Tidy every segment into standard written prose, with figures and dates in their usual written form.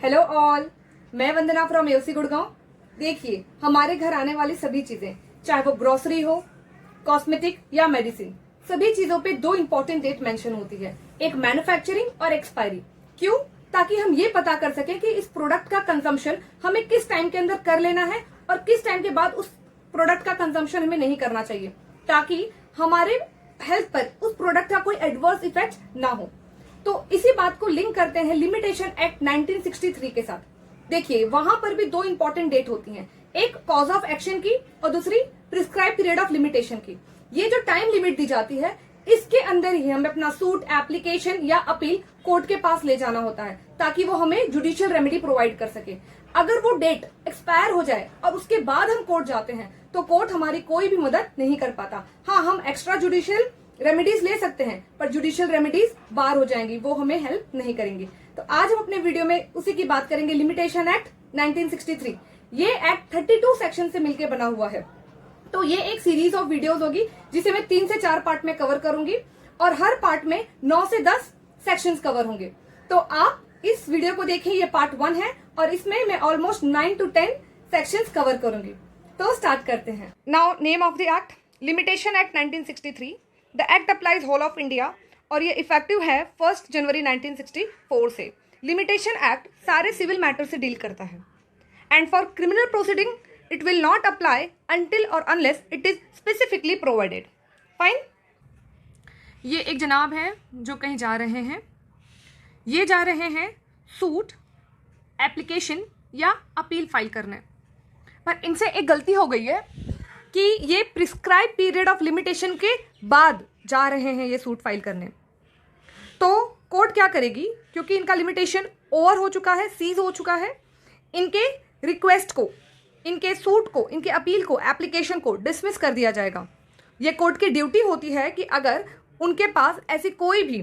Hello all, मैं वंदना from AOC Gurgaon. देखिए, हमारे घर आने वाली सभी चीजें, चाहे वो ग्रोसरी हो, कॉस्मेटिक या मेडिसिन, सभी चीजों पे दो इंपॉर्टेंट डेट मेंशन होती है, एक मैन्युफैक्चरिंग और एक्सपायरी। क्यों? ताकि हम ये पता कर सके कि इस प्रोडक्ट का कंजम्पशन हमें किस टाइम के अंदर कर लेना है और किस टाइम के बाद उस प्रोडक्ट का कंजम्पशन हमें नहीं करना चाहिए, ताकि हमारे हेल्थ पर उस प्रोडक्ट का कोई एडवर्स इफेक्ट ना हो। तो इसी बात को लिंक करते हैं लिमिटेशन एक्ट 1963 के साथ। देखिए, वहां पर भी दो इंपॉर्टेंट डेट होती हैं, एक कॉज ऑफ एक्शन की और दूसरी प्रिस्क्राइब पीरियड ऑफ लिमिटेशन की। ये जो टाइम लिमिट दी जाती है, इसके अंदर ही हमें अपना सूट, एप्लीकेशन या अपील कोर्ट के पास ले जाना होता है, ताकि वो हमें जुडिशियल रेमेडी प्रोवाइड कर सके। अगर वो डेट एक्सपायर हो जाए और उसके बाद हम कोर्ट जाते हैं, तो कोर्ट हमारी कोई भी मदद नहीं कर पाता। हाँ, हम एक्स्ट्रा जुडिशियल रेमेडीज ले सकते हैं, पर जुडिशियल रेमेडीज बार हो जाएंगी, वो हमें हेल्प नहीं करेंगी। तो आज हम अपने वीडियो में उसी की बात करेंगे, लिमिटेशन एक्ट 1963। ये एक्ट 32 सेक्शन से मिलकर बना हुआ है। तो ये एक सीरीज ऑफ वीडियोस होगी, जिसे मैं 3 से 4 पार्ट में कवर करूंगी और हर पार्ट में 9 से 10 सेक्शंस कवर होंगे। तो आप इस वीडियो को देखें, ये पार्ट 1 है और इसमें मैं ऑलमोस्ट 9 to 10 सेक्शंस कवर करूंगी। तो स्टार्ट करते हैं। Now, name of the act, limitation act 1963। The act applies whole of India और ये इफेक्टिव है 1 जनवरी 1964 से। लिमिटेशन एक्ट सारे सिविल मैटर से डील करता है and for criminal proceeding it will not apply until और unless it is specifically provided. Fine. ये एक जनाब है जो कहीं जा रहे हैं, ये जा रहे हैं सूट, एप्लीकेशन या अपील फाइल करने, पर इनसे एक गलती हो गई है कि ये प्रिस्क्राइब पीरियड ऑफ लिमिटेशन के बाद जा रहे हैं ये सूट फाइल करने। तो कोर्ट क्या करेगी, क्योंकि इनका लिमिटेशन ओवर हो चुका है, सीज हो चुका है, इनके रिक्वेस्ट को, इनके सूट को, इनके अपील को, एप्लीकेशन को डिसमिस कर दिया जाएगा। ये कोर्ट की ड्यूटी होती है कि अगर उनके पास ऐसी कोई भी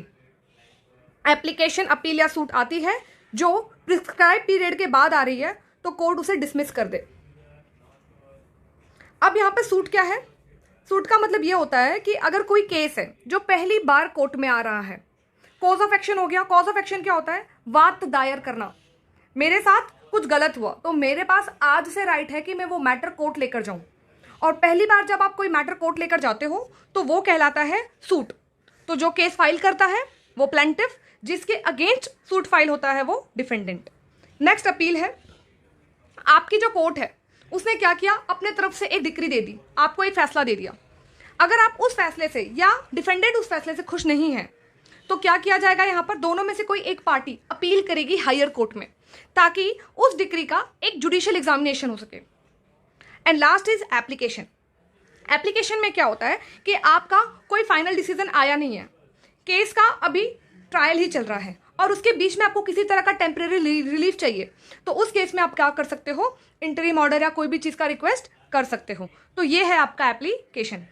एप्लीकेशन, अपील या सूट आती है जो प्रिस्क्राइब पीरियड के बाद आ रही है, तो कोर्ट उसे डिसमिस कर दे। अब यहाँ पे सूट क्या है? सूट का मतलब ये होता है कि अगर कोई केस है जो पहली बार कोर्ट में आ रहा है, कॉज ऑफ एक्शन हो गया। कॉज ऑफ एक्शन क्या होता है? वाद दायर करना। मेरे साथ कुछ गलत हुआ तो मेरे पास आज से राइट है कि मैं वो मैटर कोर्ट लेकर जाऊं, और पहली बार जब आप कोई मैटर कोर्ट लेकर जाते हो तो वो कहलाता है सूट। तो जो केस फाइल करता है वो प्लेंटिफ, जिसके अगेंस्ट सूट फाइल होता है वो डिफेंडेंट। नेक्स्ट अपील है। आपकी जो कोर्ट है उसने क्या किया, अपने तरफ से एक डिक्री दे दी, आपको एक फैसला दे दिया। अगर आप उस फैसले से या डिफेंडेंट उस फैसले से खुश नहीं है, तो क्या किया जाएगा, यहाँ पर दोनों में से कोई एक पार्टी अपील करेगी हायर कोर्ट में, ताकि उस डिक्री का एक जुडिशियल एग्जामिनेशन हो सके। And last is application. Application में क्या होता है कि आपका कोई फाइनल डिसीजन आया नहीं है, केस का अभी ट्रायल ही चल रहा है और उसके बीच में आपको किसी तरह का टेम्परेरी रिलीफ चाहिए, तो उस केस में आप क्या कर सकते हो, इंटरिम ऑर्डर या कोई भी चीज का रिक्वेस्ट कर सकते हो। तो ये है आपका application.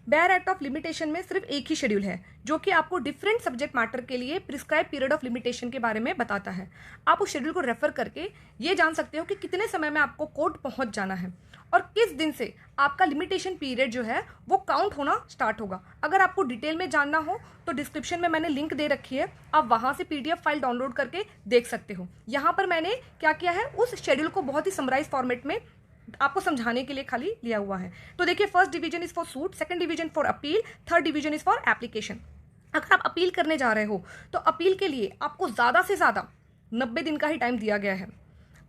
Bare act of limitation में सिर्फ एक ही शेड्यूल है जो कि आपको डिफरेंट सब्जेक्ट मैटर के लिए प्रिस्क्राइब पीरियड ऑफ लिमिटेशन के बारे में बताता है। आप उस शेड्यूल को रेफर करके ये जान सकते हो कि कितने समय में आपको कोर्ट पहुंच जाना है और किस दिन से आपका लिमिटेशन पीरियड जो है वो काउंट होना स्टार्ट होगा। अगर आपको डिटेल में जानना हो तो डिस्क्रिप्शन में मैंने लिंक दे रखी है, आप वहां से PDF फाइल डाउनलोड करके देख सकते हो। यहाँ पर मैंने क्या किया है, उस शेड्यूल को बहुत ही समराइज फॉर्मेट में आपको समझाने के लिए खाली लिया हुआ है। तो देखिए, first division is for suit, second division for appeal, third division is for application. अगर आप अपील करने जा रहे हो तो अपील के लिए आपको ज़्यादा से ज़्यादा 90 दिन का ही टाइम दिया गया है।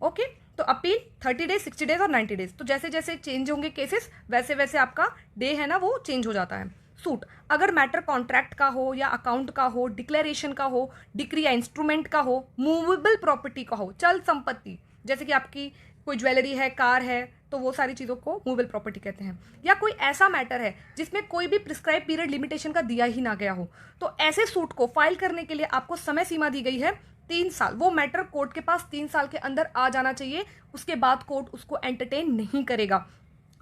ओके, तो अपील 30 डेज, 60 डेज और 90 डेज। तो जैसे जैसे चेंज होंगे केसेस, वैसे वैसे आपका डे है ना वो चेंज हो जाता है। सूट, अगर मैटर कॉन्ट्रैक्ट का हो या अकाउंट का हो, डिक्लेरेशन का हो, डिक्री या इंस्ट्रूमेंट का हो, मूवेबल प्रॉपर्टी का हो, चल संपत्ति, जैसे कि आपकी कोई ज्वेलरी है, कार है, तो वो सारी चीज़ों को मूवेबल प्रॉपर्टी कहते हैं। या कोई ऐसा मैटर है जिसमें कोई भी प्रिस्क्राइब पीरियड लिमिटेशन का दिया ही ना गया हो, तो ऐसे सूट को फाइल करने के लिए आपको समय सीमा दी गई है 3 साल। वो मैटर कोर्ट के पास 3 साल के अंदर आ जाना चाहिए, उसके बाद कोर्ट उसको एंटरटेन नहीं करेगा।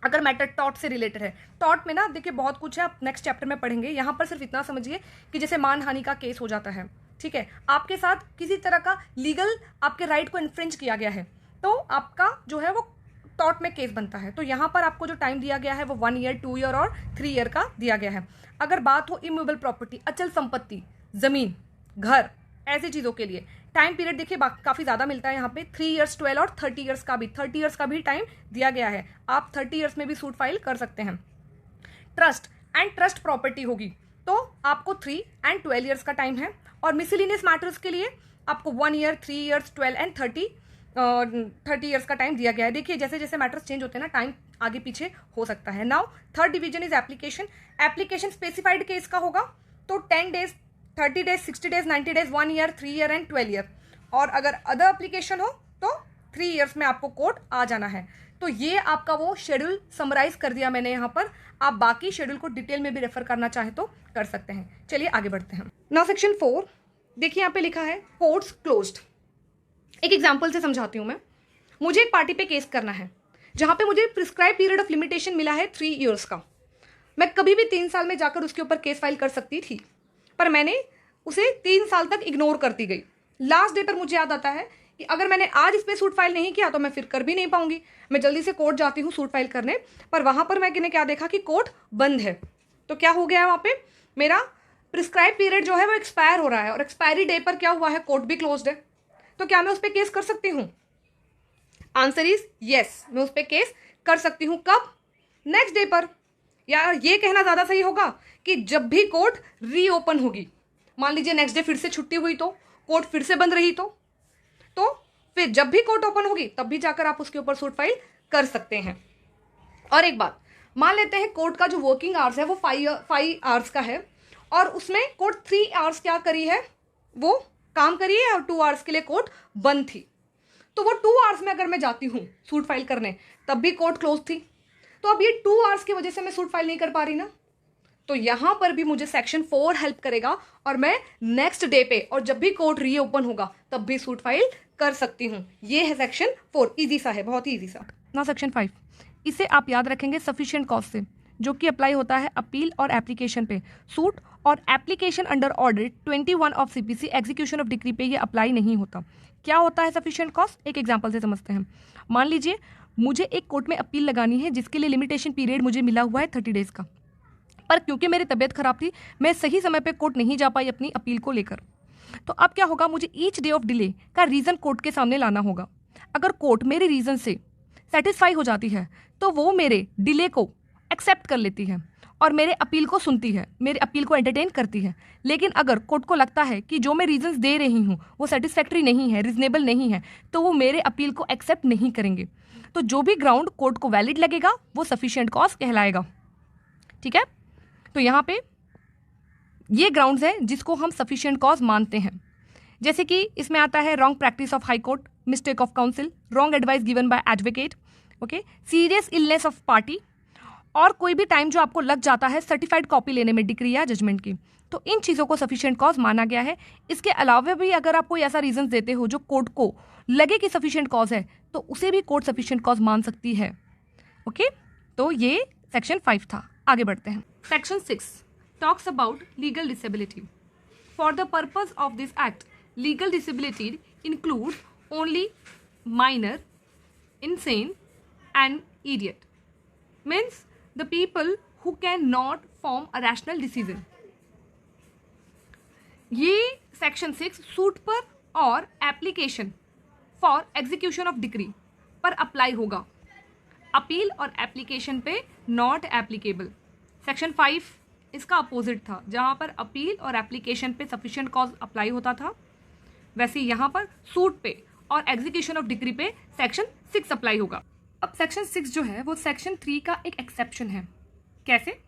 अगर मैटर टॉर्ट से रिलेटेड है, टॉर्ट में ना देखिए बहुत कुछ है, आप नेक्स्ट चैप्टर में पढ़ेंगे। यहाँ पर सिर्फ इतना समझिए कि जैसे मानहानि का केस हो जाता है, ठीक है, आपके साथ किसी तरह का लीगल आपके राइट को इन्फ्रिंज किया गया है, तो आपका जो है वो टॉर्ट में केस बनता है। तो यहाँ पर आपको जो टाइम दिया गया है वो 1 ईयर, 2 ईयर और 3 ईयर का दिया गया है। अगर बात हो इमूवेबल प्रॉपर्टी, अचल संपत्ति, जमीन, घर, ऐसी चीज़ों के लिए टाइम पीरियड देखिए काफ़ी ज़्यादा मिलता है यहाँ पे, 3 ईयर्स, 12 और 30 ईयर्स का भी, 30 ईयर्स का भी टाइम दिया गया है। आप 30 ईयर्स में भी सूट फाइल कर सकते हैं। ट्रस्ट एंड ट्रस्ट प्रॉपर्टी होगी तो आपको 3 एंड 12 ईयर्स का टाइम है, और मिसलिनियस मैटर्स के लिए आपको 1 ईयर, 3 ईयर्स, 12 एंड 30 ईयर्स का टाइम दिया गया है। देखिए जैसे जैसे मैटर्स चेंज होते हैं ना, टाइम आगे पीछे हो सकता है। Now third division is application. Application specified case का होगा तो 10 days, 30 days, 60 days, 90 days, 1 year, 3 year and 12 year. और अगर अदर एप्लीकेशन हो तो 3 ईयर्स में आपको कोर्ट आ जाना है। तो ये आपका वो शेड्यूल समराइज कर दिया मैंने यहाँ पर। आप बाकी शेड्यूल को डिटेल में भी रेफर करना चाहे तो कर सकते हैं। चलिए आगे बढ़ते हैं। नाउ सेक्शन 4 देखिए, यहाँ पे लिखा है कोर्ट्स क्लोज्ड। एक एग्जाम्पल से समझाती हूँ मैं। मुझे एक पार्टी पे केस करना है जहाँ पे मुझे प्रिस्क्राइब पीरियड ऑफ लिमिटेशन मिला है 3 ईयर्स का। मैं कभी भी 3 साल में जाकर उसके ऊपर केस फाइल कर सकती थी, पर मैंने उसे 3 साल तक इग्नोर करती गई। लास्ट डे पर मुझे याद आता है कि अगर मैंने आज इस पर सूट फाइल नहीं किया तो मैं फिर कर भी नहीं पाऊंगी। मैं जल्दी से कोर्ट जाती हूँ सूट फाइल करने, पर वहां पर मैंने क्या देखा कि कोर्ट बंद है। तो क्या हो गया है, वहां पे मेरा प्रिस्क्राइब पीरियड जो है वो एक्सपायर हो रहा है, और एक्सपायरी डे पर क्या हुआ है, कोर्ट भी क्लोज्ड है। तो क्या मैं उस पर केस कर सकती हूँ? आंसर इज यस, मैं उस पर केस कर सकती हूँ। कब? नेक्स्ट डे पर। या ये कहना ज्यादा सही होगा कि जब भी कोर्ट रीओपन होगी। मान लीजिए नेक्स्ट डे फिर से छुट्टी हुई तो, कोर्ट फिर से बंद रही तो फिर जब भी कोर्ट ओपन होगी तब भी जाकर आप उसके ऊपर सूट फाइल कर सकते हैं। और एक बात मान लेते हैं, कोर्ट का जो वर्किंग आवर्स है वो 5 आवर्स का है, और उसमें कोर्ट 3 आवर्स क्या करी है, वो काम करी है, और 2 आवर्स के लिए कोर्ट बंद थी। तो वो 2 आवर्स में अगर मैं जाती हूँ सूट फाइल करने, तब भी कोर्ट क्लोज थी। तो अब ये 2 आवर्स की वजह से मैं सूट फाइल नहीं कर पा रही ना, तो यहां पर भी मुझे सेक्शन 4 हेल्प करेगा, और मैं नेक्स्ट डे पे और जब भी कोर्ट रीओपन होगा तब भी सूट फाइल कर सकती हूं। ये है सेक्शन 4। इजी सा है, बहुत ही इजी सा। ना सेक्शन 5, इसे आप याद रखेंगे सफिशिएंट कॉज से, जो कि अप्लाई होता है अपील और एप्लीकेशन पे। सूट और application under order 21 of CPC execution of decree पे ये अप्लाई नहीं होता। क्या होता है सफिशिएंट कॉज, एक एग्जाम्पल से समझते हैं। मान लीजिए मुझे एक कोर्ट में अपील लगानी है जिसके लिए लिमिटेशन पीरियड मुझे मिला हुआ है 30 डेज का, पर क्योंकि मेरी तबीयत खराब थी मैं सही समय पे कोर्ट नहीं जा पाई अपनी अपील को लेकर। तो अब क्या होगा, मुझे ईच डे ऑफ डिले का रीज़न कोर्ट के सामने लाना होगा। अगर कोर्ट मेरे रीज़न से सेटिस्फाई हो जाती है तो वो मेरे डिले को एक्सेप्ट कर लेती है और मेरे अपील को सुनती है, मेरे अपील को एंटरटेन करती है। लेकिन अगर कोर्ट को लगता है कि जो मैं रीजंस दे रही हूँ वो सेटिस्फैक्ट्री नहीं है, रीजनेबल नहीं है, तो वो मेरे अपील को एक्सेप्ट नहीं करेंगे। तो जो भी ग्राउंड कोर्ट को वैलिड लगेगा वो सफिशिएंट कॉज कहलाएगा। ठीक है, तो यहाँ पे ये ग्राउंड्स है जिसको हम सफिशिएंट कॉज मानते हैं। जैसे कि इसमें आता है wrong practice of high court, mistake of council, wrong advice given by advocate, okay, serious illness of party, और कोई भी टाइम जो आपको लग जाता है सर्टिफाइड कॉपी लेने में डिक्री या जजमेंट की। तो इन चीज़ों को सफिशिएंट कॉज माना गया है। इसके अलावा भी अगर आप कोई ऐसा रीजन देते हो जो कोर्ट को लगे कि सफिशिएंट कॉज है तो उसे भी कोर्ट सफिशिएंट कॉज मान सकती है। ओके, तो ये सेक्शन 5 था। आगे बढ़ते हैं। Section 6 talks about legal disability. For the purpose of this act, legal disability includes only minor, insane and idiot. Means the people who cannot form a rational decision. ये सेक्शन 6 सूट पर और application for execution of decree पर apply होगा। Appeal और application पे not applicable. Section 5 इसका opposite था, जहाँ पर अपील और एप्लीकेशन पे सफिशिएंट कॉज अप्लाई होता था, वैसे यहाँ पर सूट पे और एग्जीक्यूशन ऑफ डिक्री पे सेक्शन 6 अप्लाई होगा। अब सेक्शन 6 जो है वो सेक्शन 3 का एक एक्सेप्शन है। कैसे?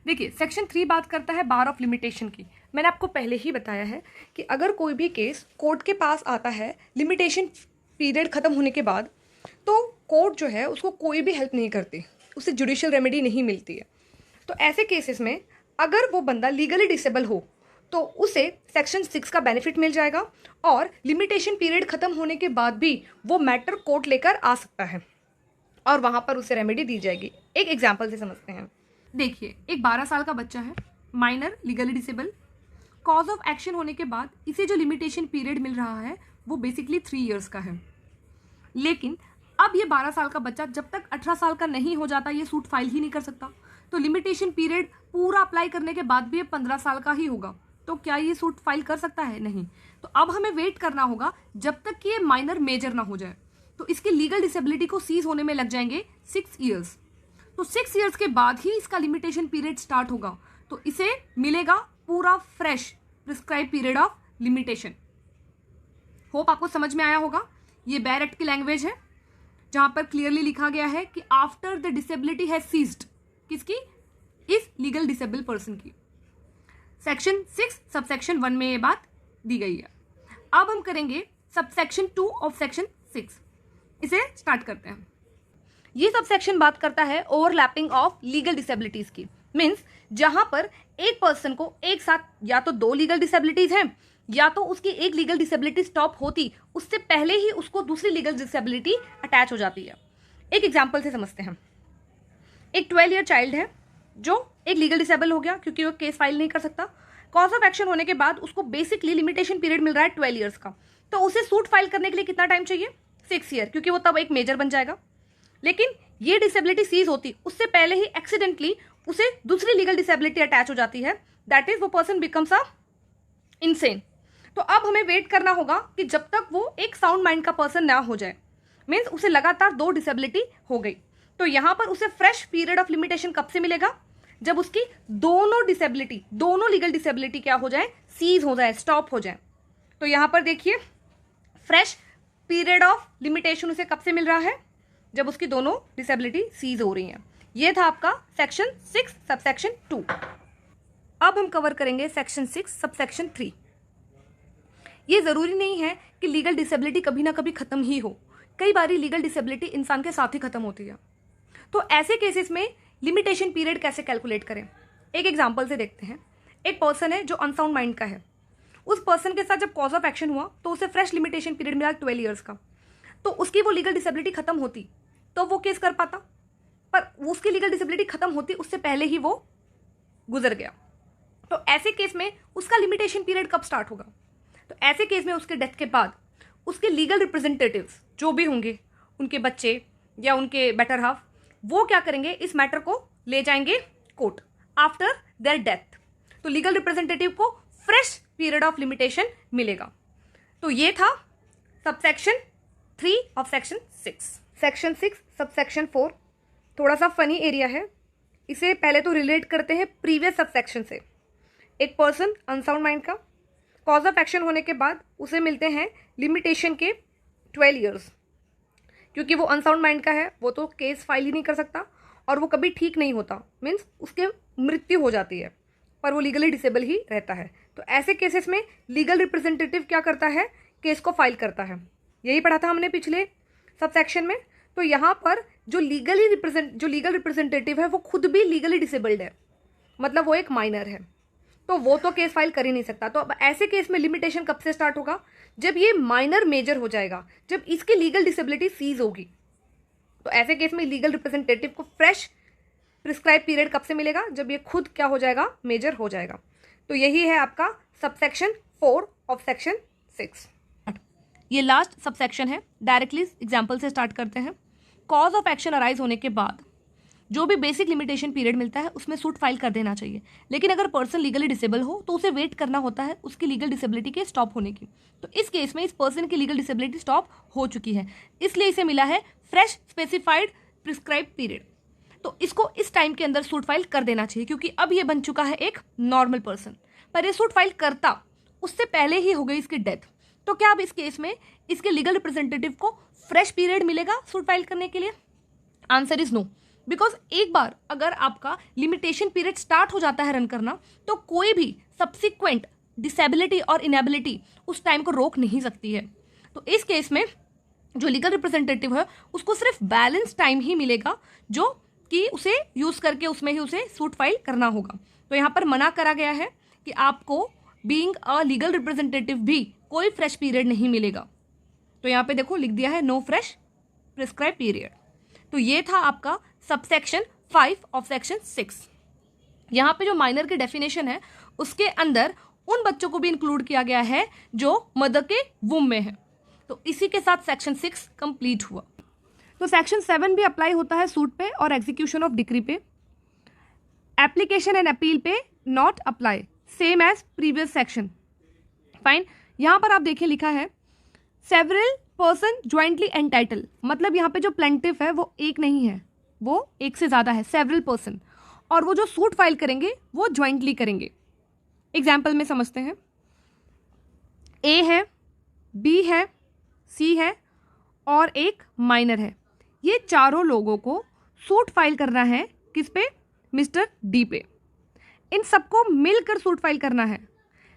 देखिए, सेक्शन 3 बात करता है बार ऑफ लिमिटेशन की। मैंने आपको पहले ही बताया है कि अगर कोई भी केस कोर्ट के पास आता है लिमिटेशन पीरियड ख़त्म होने के बाद, तो कोर्ट जो है उसको कोई भी हेल्प नहीं करती, उसे जुडिशियल रेमेडी नहीं मिलती है। तो ऐसे केसेस में अगर वो बंदा लीगली डिसेबल हो तो उसे सेक्शन 6 का बेनिफिट मिल जाएगा, और लिमिटेशन पीरियड ख़त्म होने के बाद भी वो मैटर कोर्ट लेकर आ सकता है और वहाँ पर उसे रेमेडी दी जाएगी। एक एग्जाम्पल से समझते हैं। देखिए, एक 12 साल का बच्चा है, minor, legally disable. Cause of action होने के बाद इसे जो लिमिटेशन पीरियड मिल रहा है वो बेसिकली 3 ईयर्स का है। लेकिन अब ये 12 साल का बच्चा जब तक 18 साल का नहीं हो जाता ये सूट फाइल ही नहीं कर सकता। तो लिमिटेशन पीरियड पूरा अप्लाई करने के बाद भी ये 15 साल का ही होगा। तो क्या ये सूट फाइल कर सकता है? नहीं। तो अब हमें वेट करना होगा जब तक कि ये माइनर मेजर ना हो जाए। तो इसकी लीगल डिसेबिलिटी को सीज होने में लग जाएंगे 6 ईयर्स। तो 6 ईयर्स के बाद ही इसका लिमिटेशन पीरियड स्टार्ट होगा। तो इसे मिलेगा पूरा fresh prescribe period of limitation. Hope आपको समझ में आया होगा। ये बेयर एक्ट की लैंग्वेज है, जहां पर क्लियरली लिखा गया है कि after the disability has ceased, किसकी? इस लीगल डिसेबल पर्सन की। सेक्शन 6 सबसेक्शन 1 में ये बात दी गई है। अब हम करेंगे सबसेक्शन 2 ऑफ सेक्शन 6। इसे स्टार्ट करते हैं। ये सबसेक्शन बात करता है ओवरलैपिंग ऑफ लीगल डिसेबिलिटीज की। मीन्स जहां पर एक पर्सन को एक साथ या तो 2 लीगल डिसेबिलिटीज हैं या तो उसकी एक लीगल डिसेबिलिटी स्टॉप होती उससे पहले ही उसको दूसरी लीगल डिसेबिलिटी अटैच हो जाती है। एक एग्जाम्पल से समझते हैं। एक 12 ईयर चाइल्ड है जो एक लीगल डिसेबल हो गया क्योंकि वो केस फाइल नहीं कर सकता। कॉज ऑफ एक्शन होने के बाद उसको बेसिकली लिमिटेशन पीरियड मिल रहा है 12 ईयर्स का। तो उसे सूट फाइल करने के लिए कितना टाइम चाहिए? 6 ईयर, क्योंकि वो तब एक मेजर बन जाएगा। लेकिन ये डिसेबिलिटी सीज होती उससे पहले ही एक्सीडेंटली उसे दूसरी लीगल डिसेबिलिटी अटैच हो जाती है। दैट इज वो पर्सन बिकम्स अ इनसेन। तो अब हमें वेट करना होगा कि जब तक वो एक साउंड माइंड का पर्सन ना हो जाए। मीन्स उसे लगातार 2 डिसेबिलिटी हो गई। तो यहां पर उसे फ्रेश पीरियड ऑफ लिमिटेशन कब से मिलेगा? जब उसकी दोनों डिसेबिलिटी, दोनों लीगल डिसेबिलिटी क्या हो जाए? सीज हो जाए, स्टॉप हो जाए। तो यहां पर देखिए फ्रेश पीरियड ऑफ लिमिटेशन उसे कब से मिल रहा है? जब उसकी दोनों डिसेबिलिटी सीज हो रही हैं। ये था आपका सेक्शन 6 सबसेक्शन 2। अब हम कवर करेंगे सेक्शन 6 सबसेक्शन 3। ये जरूरी नहीं है कि लीगल डिसेबिलिटी कभी ना कभी खत्म ही हो। कई बारी लीगल डिसेबिलिटी इंसान के साथ ही खत्म होती है। तो ऐसे केसेस में लिमिटेशन पीरियड कैसे कैलकुलेट करें? एक एग्जांपल से देखते हैं। एक पर्सन है जो अनसाउंड माइंड का है। उस पर्सन के साथ जब कॉज ऑफ एक्शन हुआ तो उसे फ्रेश लिमिटेशन पीरियड मिला 12 ईयर्स का। तो उसकी वो लीगल डिसेबिलिटी खत्म होती तो वो केस कर पाता, पर उसकी लीगल डिसेबिलिटी खत्म होती उससे पहले ही वो गुजर गया। तो ऐसे केस में उसका लिमिटेशन पीरियड कब स्टार्ट होगा? तो ऐसे केस में उसके डेथ के बाद उसके लीगल रिप्रेजेंटेटिव्स जो भी होंगे, उनके बच्चे या उनके बेटर हाफ, वो क्या करेंगे? इस मैटर को ले जाएंगे कोर्ट आफ्टर देयर डेथ। तो लीगल रिप्रेजेंटेटिव को फ्रेश पीरियड ऑफ लिमिटेशन मिलेगा। तो ये था subsection 3 of section 6। Section 6 subsection 4 थोड़ा सा फनी एरिया है। इसे पहले तो रिलेट करते हैं प्रीवियस सबसेक्शन से। एक पर्सन अनसाउंड माइंड का, कॉज ऑफ एक्शन होने के बाद उसे मिलते हैं लिमिटेशन के 12 ईयर्स। क्योंकि वो अनसाउंड माइंड का है, वो तो केस फाइल ही नहीं कर सकता और वो कभी ठीक नहीं होता। मीन्स उसके मृत्यु हो जाती है, पर वो लीगली डिसेबल ही रहता है। तो ऐसे केसेस में लीगल रिप्रेजेंटेटिव क्या करता है? केस को फाइल करता है। यही पढ़ा था हमने पिछले सबसेक्शन में। तो यहाँ पर जो लीगल रिप्रेजेंटेटिव है वो खुद भी लीगली डिसेबल्ड है, मतलब वो एक माइनर है, तो वो तो केस फाइल कर ही नहीं सकता। तो अब ऐसे केस में लिमिटेशन कब से स्टार्ट होगा? जब ये माइनर मेजर हो जाएगा, जब इसकी लीगल डिसेबिलिटी सीज होगी। तो ऐसे केस में लीगल रिप्रेजेंटेटिव को फ्रेश प्रिस्क्राइब पीरियड कब से मिलेगा? जब ये खुद क्या हो जाएगा? मेजर हो जाएगा। तो यही है आपका सबसेक्शन 4 ऑफ सेक्शन 6। ये लास्ट सबसेक्शन है। डायरेक्टली एग्जाम्पल से स्टार्ट करते हैं। कॉज ऑफ एक्शन अराइज होने के बाद जो भी बेसिक लिमिटेशन पीरियड मिलता है उसमें सूट फाइल कर देना चाहिए। लेकिन अगर पर्सन लीगली डिसेबल हो तो उसे वेट करना होता है उसकी लीगल डिसेबिलिटी के स्टॉप होने की। तो इस केस में इस पर्सन की लीगल डिसेबिलिटी स्टॉप हो चुकी है, इसलिए इसे मिला है फ्रेश स्पेसिफाइड प्रिस्क्राइब पीरियड। तो इसको इस टाइम के अंदर सूट फाइल कर देना चाहिए, क्योंकि अब ये बन चुका है एक नॉर्मल पर्सन। पर ये सूट फाइल करता उससे पहले ही हो गई इसकी डेथ। तो क्या अब इस केस में इसके लीगल रिप्रेजेंटेटिव को फ्रेश पीरियड मिलेगा सूट फाइल करने के लिए? Answer is no. बिकॉज एक बार अगर आपका लिमिटेशन पीरियड स्टार्ट हो जाता है रन करना, तो कोई भी सब्सिक्वेंट डिसेबिलिटी और इनेबिलिटी उस टाइम को रोक नहीं सकती है। तो इस केस में जो लीगल रिप्रेजेंटेटिव है उसको सिर्फ बैलेंस टाइम ही मिलेगा, जो कि उसे यूज करके उसमें ही उसे सूट फाइल करना होगा। तो यहाँ पर मना करा गया है कि आपको बीइंग अ लीगल रिप्रेजेंटेटिव भी कोई फ्रेश पीरियड नहीं मिलेगा। तो यहाँ पे देखो लिख दिया है नो फ्रेश प्रिस्क्राइब पीरियड। तो ये था आपका सबसेक्शन 5 ऑफ सेक्शन 6। यहाँ पे जो माइनर की डेफिनेशन है उसके अंदर उन बच्चों को भी इंक्लूड किया गया है जो मदर के वुम में है। तो इसी के साथ सेक्शन 6 कंप्लीट हुआ। तो सेक्शन 7 भी अप्लाई होता है सूट पे और एग्जीक्यूशन ऑफ डिक्री पे। एप्लीकेशन एंड अपील पे not apply. Same as previous section. Fine. यहाँ पर आप देखिए लिखा है सेवरल पर्सन ज्वाइंटली एंटाइटल, मतलब यहाँ पे जो प्लेंटिफ है वो एक नहीं है, वो एक से ज़्यादा है, सेवरल पर्सन, और वो जो सूट फाइल करेंगे वो ज्वाइंटली करेंगे। एग्जाम्पल में समझते हैं, ए है, बी है, सी है और एक माइनर है। ये चारों लोगों को सूट फाइल करना है, किस पे? मिस्टर डी पे। इन सबको मिलकर सूट फाइल करना है,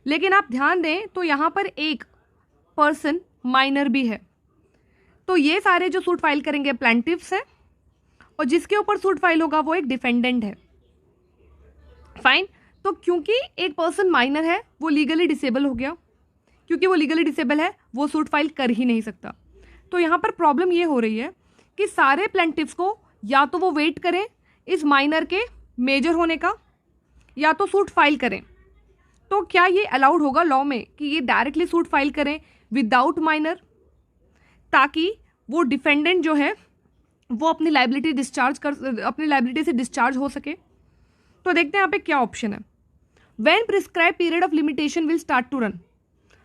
लेकिन आप ध्यान दें तो यहाँ पर एक पर्सन माइनर भी है, तो ये सारे जो सूट फाइल करेंगे प्लेंटिफ्स हैं और जिसके ऊपर सूट फाइल होगा वो एक डिफेंडेंट है। फाइन। तो क्योंकि एक पर्सन माइनर है वो लीगली डिसेबल हो गया, क्योंकि वो लीगली डिसेबल है वो सूट फाइल कर ही नहीं सकता। तो यहाँ पर प्रॉब्लम ये हो रही है कि सारे प्लेंटिफ्स को या तो वो वेट करें इस माइनर के मेजर होने का, या तो सूट फाइल करें। तो क्या ये अलाउड होगा लॉ में कि ये डायरेक्टली सूट फाइल करें विदाउट माइनर, ताकि वो डिफेंडेंट जो है वो अपनी लायबिलिटी से डिस्चार्ज हो सके? तो देखते हैं यहाँ पे क्या ऑप्शन है। When prescribe period of limitation will start to run,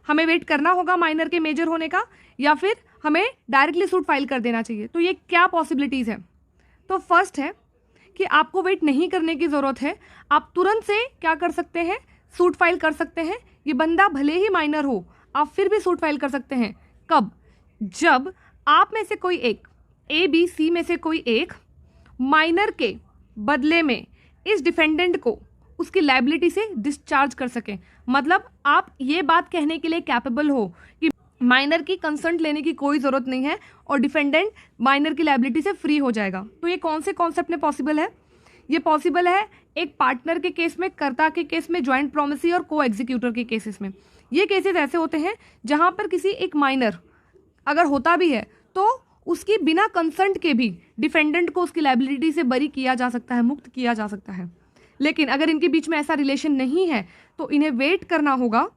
हमें वेट करना होगा माइनर के मेजर होने का, या फिर हमें डायरेक्टली सूट फाइल कर देना चाहिए? तो ये क्या पॉसिबिलिटीज है? तो फर्स्ट है कि आपको वेट नहीं करने की जरूरत है, आप तुरंत से क्या कर सकते हैं? सूट फाइल कर सकते हैं। ये बंदा भले ही माइनर हो आप फिर भी सूट फाइल कर सकते हैं। कब? जब आप में से कोई एक, ए बी सी में से कोई एक माइनर के बदले में इस डिफेंडेंट को उसकी लायबिलिटी से डिस्चार्ज कर सके। मतलब आप ये बात कहने के लिए कैपेबल हो कि माइनर की कंसेंट लेने की कोई ज़रूरत नहीं है और डिफेंडेंट माइनर की लायबिलिटी से फ्री हो जाएगा। तो ये कौन से कॉन्सेप्ट में पॉसिबल है? ये पॉसिबल है एक पार्टनर के केस में, कर्ता के केस में, ज्वाइंट प्रोमिसी और को एग्जीक्यूटर के केसेस में। ये केसेस ऐसे होते हैं जहां पर किसी एक माइनर अगर होता भी है तो उसकी बिना कंसेंट के भी डिफेंडेंट को उसकी लायबिलिटी से बरी किया जा सकता है, मुक्त किया जा सकता है। लेकिन अगर इनके बीच में ऐसा रिलेशन नहीं है तो इन्हें वेट करना होगा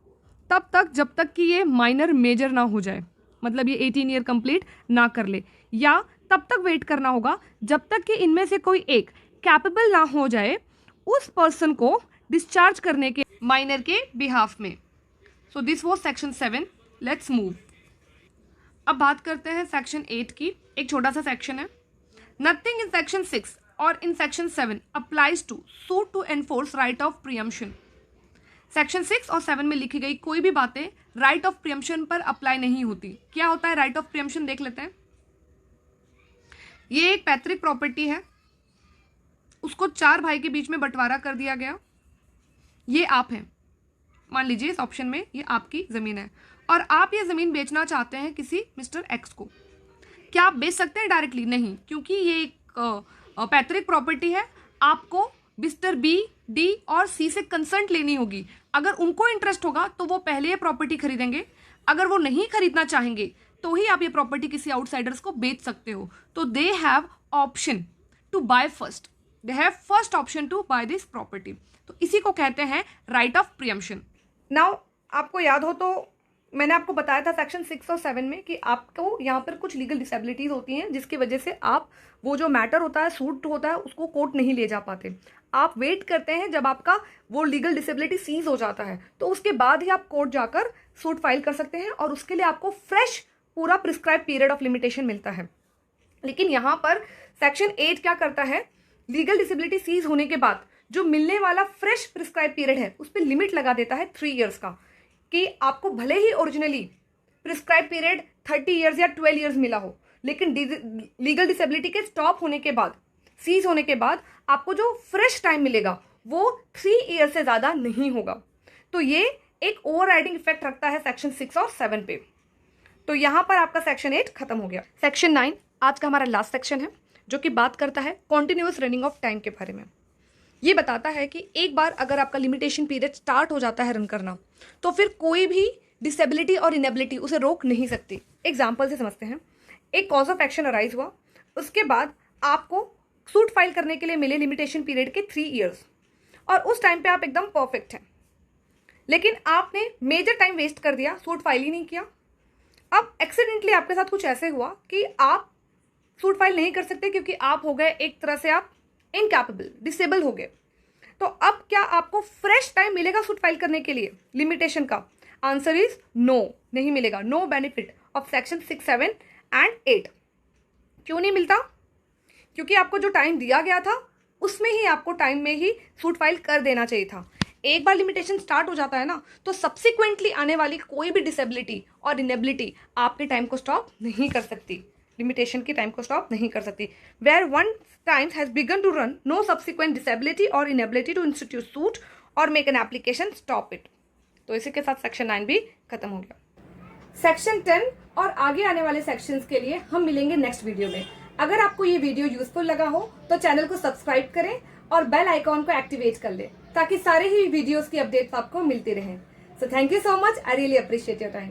तब तक जब तक कि ये माइनर मेजर ना हो जाए, मतलब ये 18 ईयर कंप्लीट ना कर ले, या तब तक वेट करना होगा जब तक कि इनमें से कोई एक कैपेबल ना हो जाए उस पर्सन को डिस्चार्ज करने के माइनर के बिहाफ में। So this was section 7। Let's move. अब बात करते हैं सेक्शन 8 की। एक छोटा सा सेक्शन है। नथिंग इन सेक्शन 6 और in section 7 applies to suit to enforce right of preemption. Section 6 और 7 में लिखी गई कोई भी बातें राइट ऑफ प्रियम्पशन पर अप्लाई नहीं होती। क्या होता है राइट ऑफ प्रियम्पशन? देख लेते हैं। ये एक पैतृक प्रॉपर्टी है, उसको 4 भाई के बीच में बंटवारा कर दिया गया। ये आप हैं, मान लीजिए इस ऑप्शन में ये आपकी जमीन है और आप ये जमीन बेचना चाहते हैं किसी मिस्टर एक्स को। क्या आप बेच सकते हैं डायरेक्टली? नहीं, क्योंकि ये एक पैतृक प्रॉपर्टी है। आपको मिस्टर बी, डी और सी से कंसेंट लेनी होगी। अगर उनको इंटरेस्ट होगा तो वो पहले ये प्रॉपर्टी खरीदेंगे, अगर वो नहीं खरीदना चाहेंगे तो ही आप ये प्रॉपर्टी किसी आउटसाइडर्स को बेच सकते हो। तो they have option to buy first, they have first option to buy this property. तो इसी को कहते हैं राइट ऑफ प्रियम्पशन। नाउ आपको याद हो तो मैंने आपको बताया था सेक्शन 6 और 7 में कि आपको यहाँ पर कुछ लीगल डिसेबिलिटीज होती हैं जिसकी वजह से आप वो जो मैटर होता है, सूट होता है, उसको कोर्ट नहीं ले जा पाते। आप वेट करते हैं जब आपका वो लीगल डिसेबिलिटी सीज हो जाता है तो उसके बाद ही आप कोर्ट जाकर सूट फाइल कर सकते हैं और उसके लिए आपको फ्रेश पूरा प्रिस्क्राइब पीरियड ऑफ लिमिटेशन मिलता है। लेकिन यहाँ पर सेक्शन 8 क्या करता है? लीगल डिसेबिलिटी सीज होने के बाद जो मिलने वाला फ्रेश प्रिस्क्राइब पीरियड है उस पर लिमिट लगा देता है 3 ईयर्स का, कि आपको भले ही ओरिजिनली प्रिस्क्राइब पीरियड 30 ईयर्स या 12 ईयर्स मिला हो, लेकिन लीगल डिसेबिलिटी के स्टॉप होने के बाद, सीज होने के बाद आपको जो फ्रेश टाइम मिलेगा वो 3 ईयर से ज्यादा नहीं होगा। तो ये एक ओवरराइडिंग इफेक्ट रखता है सेक्शन 6 और 7 पे। तो यहां पर आपका सेक्शन 8 खत्म हो गया। सेक्शन 9 आज का हमारा लास्ट सेक्शन है जो कि बात करता है कॉन्टिन्यूअस रनिंग ऑफ टाइम के बारे में। ये बताता है कि एक बार अगर आपका लिमिटेशन पीरियड स्टार्ट हो जाता है रन करना तो फिर कोई भी डिसेबिलिटी और इनेबिलिटी उसे रोक नहीं सकती। एग्जाम्पल से समझते हैं। एक कॉज ऑफ एक्शन अराइज हुआ, उसके बाद आपको सूट फाइल करने के लिए मिले लिमिटेशन पीरियड के 3 ईयर्स और उस टाइम पे आप एकदम परफेक्ट हैं, लेकिन आपने मेजर टाइम वेस्ट कर दिया, सूट फाइल ही नहीं किया। अब एक्सीडेंटली आपके साथ कुछ ऐसे हुआ कि आप सूट फाइल नहीं कर सकते क्योंकि आप हो गए एक तरह से आप इनकैपेबल, डिसेबल हो गए। तो अब क्या आपको फ्रेश टाइम मिलेगा सूट फाइल करने के लिए लिमिटेशन का? आंसर इज नो, नहीं मिलेगा। No benefit of section 6, 7 and 8। क्यों नहीं मिलता? क्योंकि आपको जो टाइम दिया गया था उसमें ही आपको टाइम में ही सूट फाइल कर देना चाहिए था। एक बार लिमिटेशन स्टार्ट हो जाता है ना, तो सब्सिक्वेंटली आने वाली कोई भी डिसेबिलिटी और इनेबिलिटी आपके टाइम को स्टॉप नहीं कर सकती, लिमिटेशन के टाइम को स्टॉप नहीं कर सकती। Where one time has begun to run, no subsequent disability और इनेबिलिटी टू इंस्टीट्यूट सूट और make an application stop it. तो इसी के साथ सेक्शन 9 भी खत्म हो गया। सेक्शन 10 और आगे आने वाले सेक्शंस के लिए हम मिलेंगे नेक्स्ट वीडियो में। अगर आपको ये वीडियो यूजफुल लगा हो तो चैनल को सब्सक्राइब करें और बेल आइकॉन को एक्टिवेट कर लें ताकि सारे ही वीडियोस की अपडेट्स आपको मिलती रहें। So thank you so much, I really appreciate your time.